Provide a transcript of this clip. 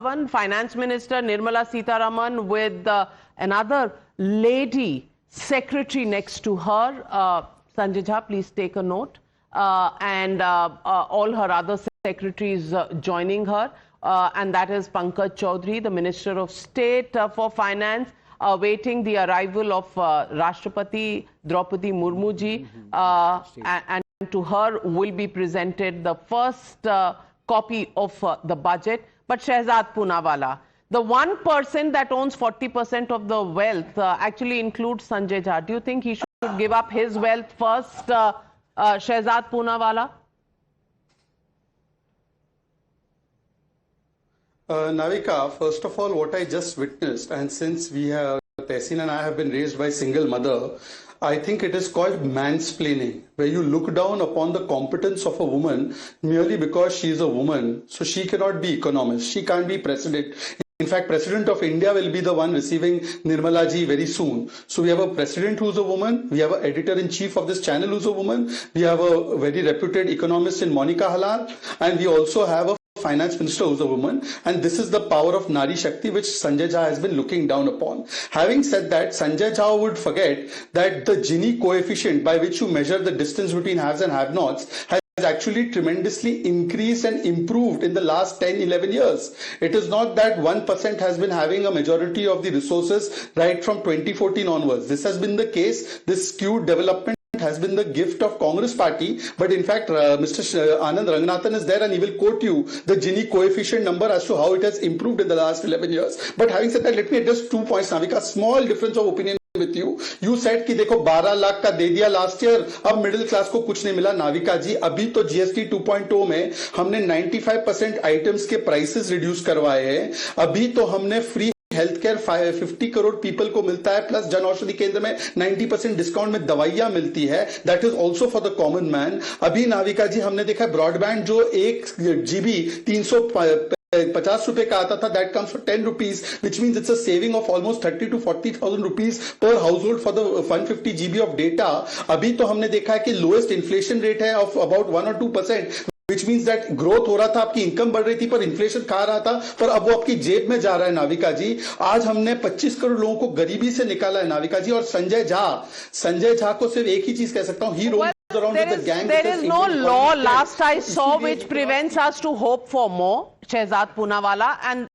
Finance Minister Nirmala Sitharaman with another lady secretary next to her. Sanjay Jha, please take a note. And all her other secretaries joining her. And that is Pankaj Chaudhary, the Minister of State for Finance, awaiting the arrival of Rashtrapati Draupadi Murmu ji. And to her will be presented the first copy of the budget. But Shehzad Poonawalla, the one person that owns 40% of the wealth actually includes Sanjay Jha. Do you think he should give up his wealth first, Shehzad Poonawalla? Navika, first of all, what I just witnessed, and since Tehseen and I have been raised by single mother, I think it is called mansplaining, where you look down upon the competence of a woman merely because she is a woman. So she cannot be economist, she can't be president. In fact, President of India will be the one receiving Nirmala ji very soon. So we have a president who's a woman, we have an editor-in-chief of this channel who's a woman, we have a very reputed economist in Monica Halal, and we also have a finance minister who's a woman, and this is the power of Nari Shakti which Sanjay Jha has been looking down upon. Having said that, Sanjay Jha would forget that the Gini coefficient by which you measure the distance between haves and have-nots has actually tremendously increased and improved in the last 10-11 years. It is not that 1% has been having a majority of the resources right from 2014 onwards. This has been the case. This skewed development has been the gift of Congress party, but in fact Mr. Anand Ranganathan is there and he will quote you the Gini coefficient number as to how it has improved in the last 11 years. But having said that, let me address 2 points, Navika. Small difference of opinion with you. You said कि देखो 12 लाख का दे दिया last year, अब middle class को कुछ नहीं मिला. नाविका जी, अभी तो जीएसटी 2.0 में हमने 95% आइटम्स के प्राइसेस रिड्यूस करवाए हैं. अभी तो हमने free health care 50 crore people को मिलता है, प्लस जन औषधि केंद्र में 90% डिस्काउंट में दवाइयां मिलती है. That is also for the common man. अभी नाविका जी हमने देखा ब्रॉडबैंड जो 1 GB 350 रुपए का आता था, that comes for 10 rupees, which means it's a saving of almost 30 to 40,000 rupees per household for the 150 GB of data. अभी तो हमने देखा है कि लोएस्ट इन्फ्लेशन रेट है of about 1 or 2%. Which means that growth हो रहा था, आपकी इनकम बढ़ रही थी, पर इन्फ्लेशन खा रहा था, पर अब वो आपकी जेब में जा रहा है. नाविका जी, आज हमने 25 करोड़ लोगों को गरीबी से निकाला है. नाविका जी, और संजय झा को सिर्फ एक ही चीज कह सकता हूँ, ही roams around with the gang. There is no law last I saw which prevents us to hope for more, Shehzad Poonawalla, and